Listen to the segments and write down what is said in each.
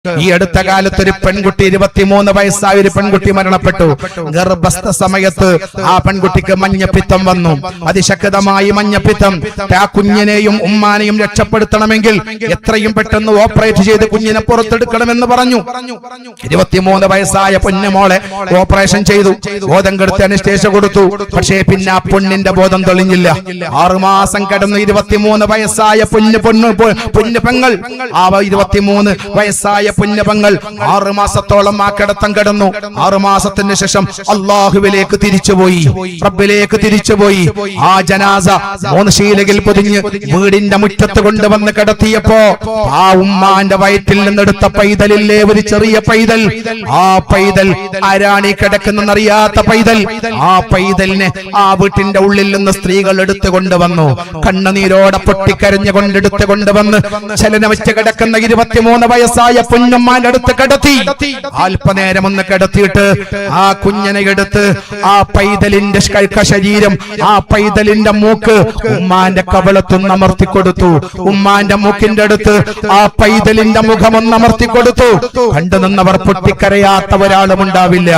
ഈ അടുത്ത കാലത്ത് ഒരു പെൺകുട്ടി 23 വയസ്സായ ഒരു പെൺകുട്ടി മരണപ്പെട്ടു. ഗർഭസ്ഥ സമയത്ത് ആ പെൺകുട്ടിക്ക് മഞ്ഞപ്പിത്തം വന്നു, അതിശക്തമായി മഞ്ഞപ്പിത്തം. ആ കുഞ്ഞിനെയും ഉമ്മാനെയും രക്ഷപ്പെടുത്തണമെങ്കിൽ എത്രയും പെട്ടെന്ന് ഓപ്പറേറ്റ് ചെയ്ത് കുഞ്ഞിനെ പുറത്തെടുക്കണമെന്ന് പറഞ്ഞു. 23 വയസ്സായ പൊന്നുമോളെ ഓപ്പറേഷൻ ചെയ്തു, ബോധം കെടുത്തി അനസ്തേഷ്യ കൊടുത്തു. പക്ഷേ പിന്നെ ആ പൊന്നിന്റെ ബോധം തെളിഞ്ഞില്ല. 6 മാസം കിടന്ന് 23 വയസ്സായ പൊന്നു പെങ്ങൾ, ആ 23 വയസ്സായ പുണ്യപങ്ങൾ 6 മാസത്തോളം ആ കിടത്തം കിടന്നു. 6 മാസത്തിന് ശേഷം അള്ളാഹുവിലേക്ക് തിരിച്ചുപോയി, റബ്ബിലേക്ക് തിരിച്ചുപോയി. ആ ജനാസ 3 ശീലയിൽ പൊതിഞ്ഞ് വീടിന്റെ മുറ്റത്ത് കൊണ്ടുവന്ന് കിടത്തിയപ്പോ ആ ഉമ്മാന്റെ വയറ്റിൽ നിന്നെടുത്ത പൈതലില്ലേ, ഒരു ചെറിയ പൈതൽ, ആ പൈതൽ ആരാണി കിടക്കുന്നറിയാത്ത പൈതൽ, ആ പൈതലിനെ ആ വീട്ടിന്റെ ഉള്ളിൽ നിന്ന് സ്ത്രീകൾ എടുത്തു കൊണ്ടുവന്നു. കണ്ണുനീരോടെ പൊട്ടിക്കരഞ്ഞു കൊണ്ടെടുത്ത് കൊണ്ടുവന്ന് ചലനമറ്റ് കിടക്കുന്ന 23 വയസ്സായ പൊന്നുമ്മാന്റെ അടുത്ത് കിടത്തി. അല്പനേരം ഒന്ന് കിടത്തിയിട്ട് ആ കുഞ്ഞിനെ എടുത്ത് ആ പൈതലിന്റെ ശരീരം, ആ പൈതലിന്റെ മൂക്ക് ഉമ്മാന്റെ കവളത്തൊന്ന് അമർത്തി കൊടുത്തു. ഉമ്മാന്റെ മൂക്കിന്റെ അടുത്ത് ആ പൈതലിന്റെ മുഖമൊന്ന് അമർത്തി കൊടുത്തു. കണ്ടു നിന്നവർ പൊട്ടിക്കരയാത്ത ഒരാളും ഉണ്ടാവില്ല.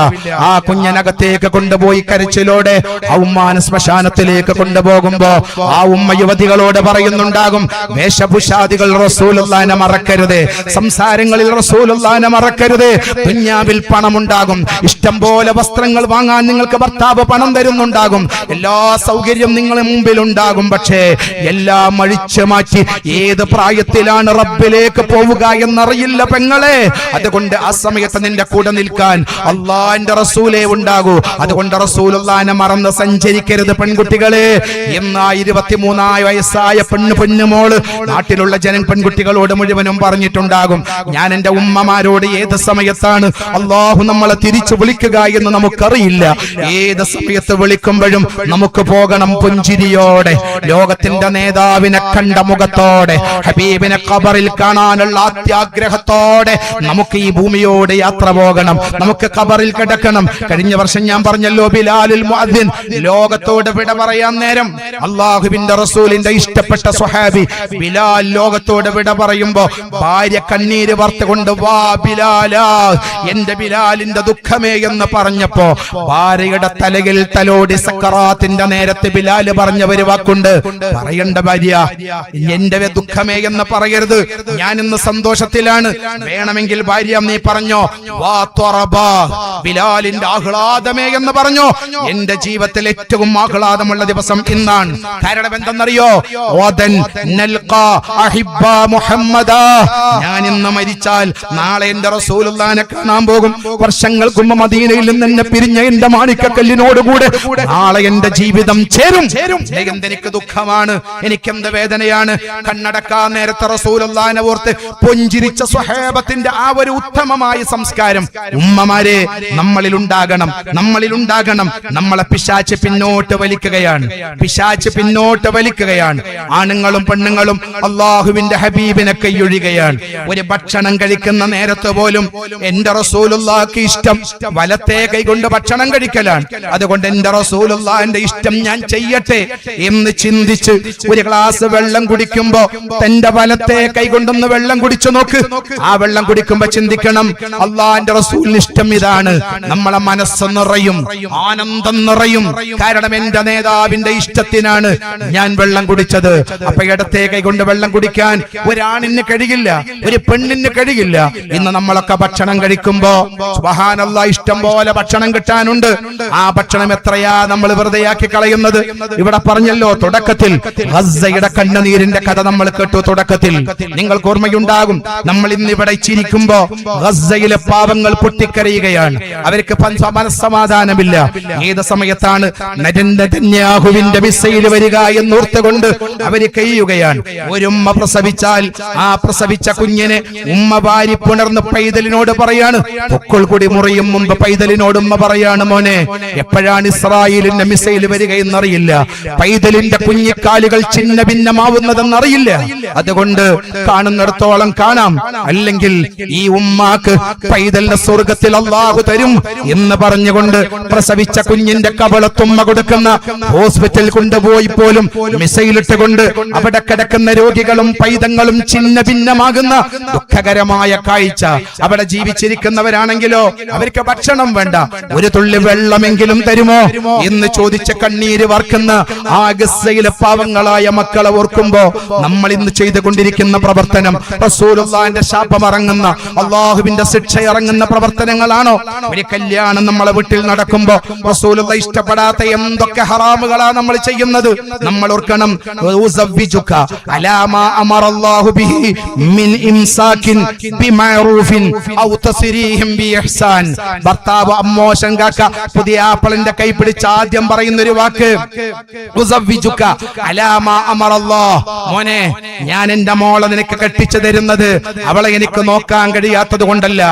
ആ കുഞ്ഞിനകത്തേക്ക് കൊണ്ടുപോയി കരച്ചിലോടെ ആ ഉമ്മാനെ ശ്മശാനത്തിലേക്ക് കൊണ്ടുപോകുമ്പോ ആ ഉമ്മ യുവതികളോട് പറയുന്നുണ്ടാകും, വേഷഭൂഷാദികൾ റസൂലുള്ളാഹിനെ മറക്കരുത്, സംസാരങ്ങളിൽ റസൂലുള്ളാഹിനെ മറക്കരുത്. ദുനിയാവിൽ പണമുണ്ടാകും, ഇഷ്ടം പോലെ വസ്ത്രങ്ങൾ വാങ്ങാൻ നിങ്ങൾക്ക് ഭർത്താവ് പണം തരുന്നുണ്ടാകും, എല്ലാ സൗകര്യം നിങ്ങളുടെ മുമ്പിൽ ഉണ്ടാകും. പക്ഷേ എല്ലാം അഴിച്ചു മാറ്റി ഏത് പ്രായത്തിലാണ് റബ്ബിലേക്ക് പോവുക എന്നറിയില്ല പെങ്ങളെ. അതുകൊണ്ട് ആ സമയത്ത് നിന്റെ കൂടെ നിൽക്കാൻ അള്ളാഹിന്റെ റസൂലേ ഉണ്ടാകൂ. അതുകൊണ്ട് റസൂലുള്ളാഹിനെ മറന്ന് സഞ്ചരിക്കരുത് പെൺകുട്ടികളെ. എന്നാ 23 വയസ്സായ പൊന്നുമോള് നാട്ടിലുള്ള പെൺകുട്ടികളോട് മുഴുവനും പറഞ്ഞിട്ടുണ്ടാകും, ഞാൻ എന്റെ ഉമ്മമാരോട് ഏത് സമയത്താണ് അള്ളാഹു നമ്മളെ തിരിച്ചു വിളിക്കുക എന്ന് നമുക്കറിയില്ല. ഏത് സമയത്ത് വിളിക്കുമ്പോഴും നമുക്ക് പോകണം പുഞ്ചിരിയോടെ, ലോകത്തിന്റെ നേതാവിനെ കണ്ട മുഖത്തോടെ, ഹബീബിനെ ഖബറിൽ കാണാനുള്ള അത്യാഗ്രഹത്തോടെ നമുക്ക് ഈ ഭൂമിയോട് യാത്ര പോകണം, നമുക്ക് ഖബറിൽ കിടക്കണം. കഴിഞ്ഞ വർഷം ഞാൻ പറഞ്ഞല്ലോ, ബിലാലുൽ മുഅദ്ദിൻ ലോകത്തോട് വിട പറയാൻ നേരം അള്ളാഹുവിന്റെ റസൂലിന്റെ ഇഷ്ടപ്പെട്ട സ്വഹാബി ബിലാൽ ലോകത്തോട് വിട പറയുമ്പോ ഭാര്യ കണ്ണീര് വാർത്തുകൊണ്ട്, വാ ബിലാലാ, എന്റെ ബിലാലിന്റെ ദുഃഖമേ എന്ന് പറഞ്ഞപ്പോ ഭാര്യയുടെ തലയിൽ തലോടി സക്കറാത്തിന്റെ നേരത്തെ ബിലാല് പറഞ്ഞ ഒരു വാക്കുണ്ട്, പറയണ്ട ഭാര്യ, എന്റെ ദുഃഖമേ എന്ന് പറയരുത്, ഞാൻ ഇന്ന് സന്തോഷത്തിലാണ്, വേണമെങ്കിൽ ഭാര്യ നീ പറഞ്ഞോ, വാ ത്വറബാ, ബിലാലിന്റെ ആഹ്ലാദമേ എന്ന് പറഞ്ഞോ. എന്റെ ജീവിതത്തിൽ ഏറ്റവും ആഹ്ലാദമുള്ള ദിവസം ഇന്നാണ്. കാരണം എന്തെന്നറിയോ, ഞാൻ ഇന്ന് മരിച്ചാൽ നാളെ എന്റെ റസൂലുള്ളാഹിനെ കാണാൻ പോകും. വർഷങ്ങൾക്ക് മുമ്പ് മദീനയിൽ നിന്ന് എന്നെ പിരിഞ്ഞ എന്റെ മാണിക്കക്കല്ലിനോടുകൂടെ നാളെ എന്റെ ജീവിതം ചേരും. എനിക്ക് ദുഃഖമാണ്, എനിക്കെന്ത് വേദനയാണ്. കണ്ണടക്കാൻ നേരത്തെ റസൂലുള്ളാഹിനെ ഓർത്ത് പുഞ്ചിരിച്ച സ്വഹാബത്തിന്റെ ആ ഒരു ഉത്തമമായ സംസ്കാരം ഉമ്മമാരെ നമ്മളിൽ ഉണ്ടാകണം. നമ്മളെ പിശാച് പിന്നോട്ട് വലിക്കുകയാണ്, ആണുങ്ങളും പെണ്ണുങ്ങളും അള്ളാഹുവിന്റെ ഹബീബിനെ കൈയൊഴിയുകയാണ്. ഒരു ഭക്ഷണം കഴിക്കുന്ന നേരത്ത് പോലും എന്റെ റസൂലുള്ളാഹിക്ക് ഇഷ്ടം വലത്തെ കൈകൊണ്ട് ഭക്ഷണം കഴിക്കലാണ്. അതുകൊണ്ട് എന്റെ റസൂലുള്ളാഹിന്റെ ഇഷ്ടം ഞാൻ ചെയ്യട്ടെ എന്ന് ചിന്തിച്ച് ഒരു ഗ്ലാസ് വെള്ളം കുടിക്കുമ്പോ തന്റെ വലത്തെ കൈകൊണ്ടൊന്ന് വെള്ളം കുടിച്ചു നോക്ക്. ആ വെള്ളം കുടിക്കുമ്പോ ചിന്തിക്കണം, അള്ളാഹിന്റെ റസൂലിന് ഇഷ്ടം ഇതാണ്. നമ്മളെ മനസ്സ് നിറയും, ആനന്ദം നിറയും. കാരണം എന്റെ നേതാവിന്റെ ഇഷ്ടത്തിനാണ് ഞാൻ വെള്ളം കുടിച്ചത്. അപ്പൊ ഇടത്തെ കൈകൊണ്ട് വെള്ളം കുടിക്കാൻ ഒരാണിന് കഴിയില്ല, ഒരു പെണ്ണിന് കഴിയില്ല. ഇന്ന് നമ്മളൊക്കെ ഭക്ഷണം കഴിക്കുമ്പോ സുബ്ഹാനല്ലാഹ് ഇഷ്ടം പോലെ ഭക്ഷണം കിട്ടാനുണ്ട്. ആ ഭക്ഷണം എത്രയാ നമ്മൾ വെറുതെയാക്കി കളയുന്നത്. ഇവിടെ പറഞ്ഞല്ലോ തുടക്കത്തിൽ ഗസ്സയുടെ കണ്ണുനീരിന്റെ കഥ നമ്മൾ കേട്ടു. തുടക്കത്തിൽ നിങ്ങൾക്ക് ഓർമ്മയുണ്ടാകും, നമ്മൾ ഇന്നിവിടെ ചിരിക്കുമ്പോ ഗസ്സയിലെ പാവങ്ങൾ പൊട്ടിക്കരയുകയാണ്. അവർക്ക് മനസ്സമാധാനമില്ല. ഏത് സമയത്താണ് നെതന്യാഹുവിന്റെ മിസൈൽ വരിക എന്നോർത്തുകൊണ്ട് അവര് കഴിയുകയാണ്. ഒരുമ്മ പ്രസവിച്ചാൽ ആ പ്രസവിച്ച കുഞ്ഞിനെ ഉമ്മ വാരി പുണർന്ന് പൈതലിനോട് പറയാണ്, പൊക്കൾ കൂടി മുറിയും മുമ്പ് പൈതലിനോട് ഉമ്മ പറയാണ്, മോനെ എപ്പോഴാണ് ഇസ്രായേലിന്റെ മിസൈൽ വരിക എന്നറിയില്ല, പൈതലിന്റെ കുഞ്ഞിക്കാലുകൾ ചിന്ന ഭിന്നമാവുന്നതെന്നറിയില്ല. അതുകൊണ്ട് കാണുന്നിടത്തോളം കാണാം, അല്ലെങ്കിൽ ഈ ഉമ്മാക്ക് പൈതലിന്റെ സ്വർഗത്തിൽ അള്ളാഹു തരും എന്ന് പറഞ്ഞുകൊണ്ട് പ്രസവിച്ച കുഞ്ഞിന്റെ കവളത്തുമ്മ കൊടുക്കുന്ന ഹോസ്പിറ്റൽ കൊണ്ടുപോയി പോലും മിസൈലിട്ടുകൊണ്ട് അവിടെ കിടക്കുന്ന രോഗികളും പൈതങ്ങളും ചിന്ന ഭിന്നമാകുന്ന ദുഃഖകരമായ രമണീയമായ കാഴ്ച. അവിടെ ജീവിച്ചിരിക്കുന്നവരാണെങ്കിലോ അവർക്ക് ഭക്ഷണം വേണ്ട, ഒരു തുള്ളി വെള്ളമെങ്കിലും തരുമോ എന്ന് ചോദിച്ച് കണ്ണീര് വാർക്കുന്ന ആ ഗസ്സയിലെ പാവങ്ങളായ മക്കളെ ഓർക്കുമ്പോ നമ്മൾ ഇന്ന് ചെയ്തുകൊണ്ടിരിക്കുന്ന പ്രവർത്തനം റസൂലുള്ളാഹിന്റെ ശാപം ഇറങ്ങുന്ന, അള്ളാഹുവിന്റെ ശിക്ഷ ഇറങ്ങുന്ന പ്രവർത്തനങ്ങളാണോ? ഒരു കല്യാണം നമ്മളെ വീട്ടിൽ നടക്കുമ്പോ റസൂലുള്ളാഹി ഇഷ്ടപ്പെടാത്ത എന്തൊക്കെ ഹറാമുകളാ നമ്മൾ ചെയ്യുന്നത്? നമ്മൾ ഓർക്കണം, അലാ മാ അമറല്ലാഹു ബിഹി മിൻ ഇംസാകിൻ ബിമഅറൂഫിൻ ഔ തസ്രീഹിൻ ബിഇഹ്സാൻ. ഭർത്താവ് അമ്മോശൻ കാക്ക പുതിയ ആപ്പിളിന്റെ കൈ പിടിച്ച് ആദ്യം പറയുന്ന ഒരു വാക്ക് ഉസവ്വിജുക അലാ മാ അമറല്ലാഹ്. മോനെ, ഞാൻ എന്റെ മോളെ നിനക്ക് കെട്ടിച്ചു തരുന്നത് അവളെ എനിക്ക് നോക്കാൻ കഴിയാത്തത് കൊണ്ടല്ല,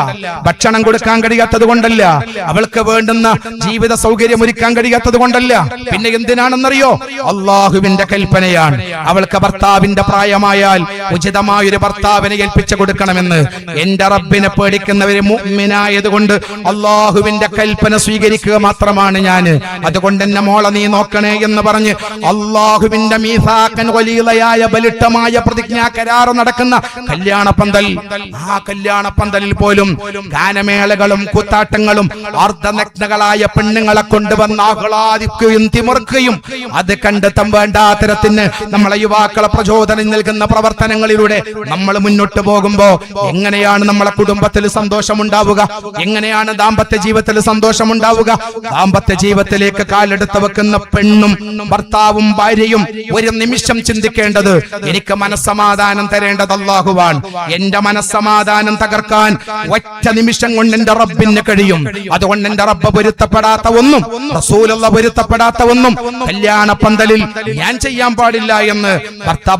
ഭക്ഷണം കൊടുക്കാൻ കഴിയാത്തത് കൊണ്ടല്ല, അവൾക്ക് വേണ്ടുന്ന ജീവിത സൗകര്യം ഒരുക്കാൻ കഴിയാത്തത് കൊണ്ടല്ല. പിന്നെ എന്തിനാണെന്നറിയോ? അള്ളാഹുവിന്റെ കൽപ്പനയാണ്. അവൾക്ക് ഭർത്താവിന്റെ പ്രായമായാൽ ഉചിതമായൊരു ഭർത്താവിനെ ഏൽപ്പിച്ചു കൊടുക്കണമെന്ന്. എന്റെ റബ്ബിനെ പേടിക്കുന്നവര് മുഅ്മിനായതുകൊണ്ട് അള്ളാഹുവിന്റെ കൽപ്പന സ്വീകരിക്കുക മാത്രമാണ് ഞാന്. അതുകൊണ്ട് എന്നെ മോളെ നീ നോക്കണേ എന്ന് പറഞ്ഞ് അള്ളാഹുവിന്റെ മീസാഖൻ ഖലീലയായ ബലിട്ടമായ പ്രതിജ്ഞാ കരാറ് നടക്കുന്ന കല്യാണപ്പന്തൽ, ആ കല്യാണപ്പന്തലിൽ പോലും ഗാനമേളകളും കൂത്താട്ടങ്ങളും അർദ്ധനഗ്നകളായ പെണ്ണുങ്ങളെ കൊണ്ടുവന്ന് ആഹ്ലാദിക്കുകയും തിമിർക്കുകയും അത് കണ്ടെത്താൻ വേണ്ട തരത്തിന് നമ്മളെ യുവാക്കളെ പ്രചോദനം നൽകുന്ന പ്രവർത്തനങ്ങളിലൂടെ നമ്മൾ മുന്നോട്ട് പോകുമ്പോ എങ്ങനെയാണ് നമ്മളെ കുടുംബത്തിൽ സന്തോഷമുണ്ടാവുക? എങ്ങനെയാണ് ദാമ്പത്യ ജീവിതത്തിൽ സന്തോഷമുണ്ടാവുക? ദാമ്പത്യ ജീവിതത്തിലേക്ക് കാലെടുത്ത് വെക്കുന്ന പെണ്ണും ഭർത്താവും ഭാര്യയും ഒരു നിമിഷം ചിന്തിക്കേണ്ടത്, എനിക്ക് മനസ്സമാധാനം തരേണ്ടത് അല്ലാഹുവാണ്. എന്റെ മനസ്സമാധാനം തകർക്കാൻ ഒറ്റ നിമിഷം കൊണ്ട് എന്റെ റബ്ബിന് കഴിയും. അതുകൊണ്ട് എന്റെ റബ്ബ് പൊരുത്തപ്പെടാത്ത ഒന്നും, റസൂലുള്ളാഹി പൊരുത്തപ്പെടാത്ത ഒന്നും കല്യാണ പന്തലിൽ ഞാൻ ചെയ്യാൻ പാടില്ല എന്ന്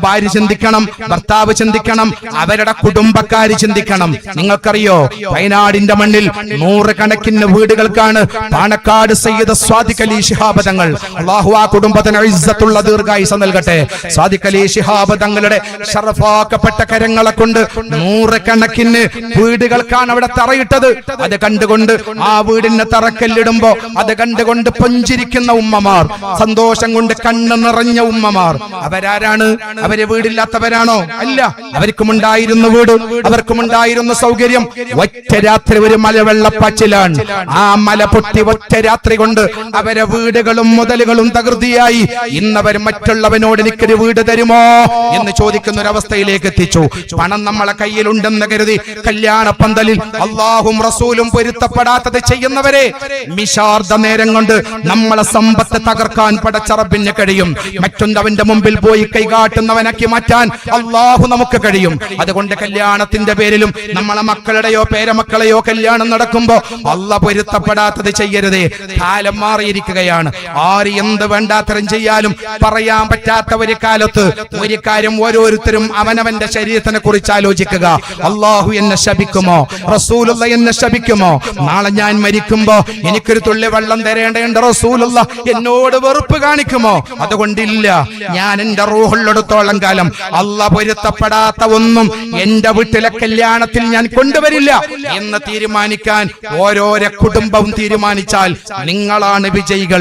ഭാര്യ ചിന്തിക്കണം, ഭർത്താവ് ചിന്തിക്കണം, അവരുടെ കുടുംബക്കാര് ചിന്തിക്കണം. നിങ്ങൾക്കറിയോ, വയനാടിന്റെ മണ്ണിൽ നൂറുകണക്കിന് വീടുകൾക്കാണ് പാണക്കാട് സയ്യിദ് സ്വാദിഖ് അലി ശിഹാബ് തങ്ങൾ, അല്ലാഹു ആ കുടുംബത്തിന് ഇസ്സത്തുള്ള ദീർഘായുസ്സ് നൽകട്ടെ, സ്വാദിഖ് അലി ശിഹാബ് തങ്ങളുടെ ശറഫാക്കപ്പെട്ട കരങ്ങളെ കൊണ്ട് നൂറുകണക്കിന് വീടുകൾക്കാണ് അവിടെ തറയിട്ടത്. അത് കണ്ടുകൊണ്ട് ആ വീടിന് തറക്കല്ലിടുമ്പോ അത് കണ്ടുകൊണ്ട് പുഞ്ചിരിക്കുന്ന ഉമ്മമാർ, സന്തോഷം കൊണ്ട് കണ്ണ് നിറഞ്ഞ ഉമ്മമാർ, അവരാരാണ്? അവര് വീടില്ലാത്തവരാണോ? അല്ല, അവർക്കുമുണ്ടായിരുന്ന വീട്, അവർക്കുമുണ്ടായിരുന്ന സൗകര്യം. ഒറ്റ രാത്രി ഒരു മലവെള്ളപ്പാച്ചിലാണ്. ആ മല പൊട്ടി ഒറ്റ രാത്രി കൊണ്ട് അവരെ വീടുകളും മുതലുകളും തകൃതിയായി. ഇന്നവർ മറ്റുള്ളവനോട് എനിക്കൊരു വീട് തരുമോ എന്ന് ചോദിക്കുന്ന ഒരു അവസ്ഥയിലേക്ക് എത്തിച്ചു. പണം നമ്മളെ കയ്യിലുണ്ടെന്ന് കരുതി കല്യാണ പന്തലിൽ അള്ളാഹും റസൂലും പൊരുത്തപ്പെടാത്തത് ചെയ്യുന്നവരെ മിശാർദ നേരം കൊണ്ട് നമ്മളെ സമ്പത്ത് തകർക്കാൻ പടച്ച റബ്ബിന് കഴിയും. മറ്റൊന്നവന്റെ മുമ്പിൽ പോയി കൈകാട്ടുന്നവനാക്കി മാറ്റാൻ അള്ളാഹു നമുക്ക് കഴിയും. അതുകൊണ്ട് കല്യാണത്തിന്റെ പേരിലും നമ്മളെ മക്കളുടെയോ പേരമക്കളെയോ കല്യാണം നടക്കുമ്പോ അള്ളാഹ് പൊരുത്തപ്പെടാത്തത് ചെയ്യരുതേ. കാലം മാറിയിരിക്കുകയാണ്. ആര് എന്ത് വേണ്ടാത്തരം ചെയ്യാലും പറയാൻ പറ്റാത്ത ഒരു കാലത്ത് ഒരു കാര്യം ഓരോരുത്തരും അവനവന്റെ ശരീരത്തിനെ കുറിച്ച് ആലോചിക്കുക. അള്ളാഹു എന്നെ ശപിക്കുമോ? റസൂലുള്ളാഹി എന്നെ ശപിക്കുമോ? നാളെ ഞാൻ മരിക്കുമ്പോ എനിക്കൊരു തുള്ളി വെള്ളം തരേണ്ട റസൂലുള്ളാഹി എന്നോട് വെറുപ്പ് കാണിക്കുമോ? അതുകൊണ്ടില്ല, ഞാൻ എന്റെ റൂഹുള്ളിടത്തോളം കാലം അള്ളാഹ് പൊരുത്തപ്പെടാത്ത ഒന്നും എന്റെ വീട്ടിലെ കല്യാണത്തിൽ ഞാൻ കൊണ്ടുവരില്ല എന്ന് തീരുമാനിക്കാൻ ഓരോരോ കുടുംബവും തീരുമാനിച്ചാൽ നിങ്ങളാണ് വിജയികൾ.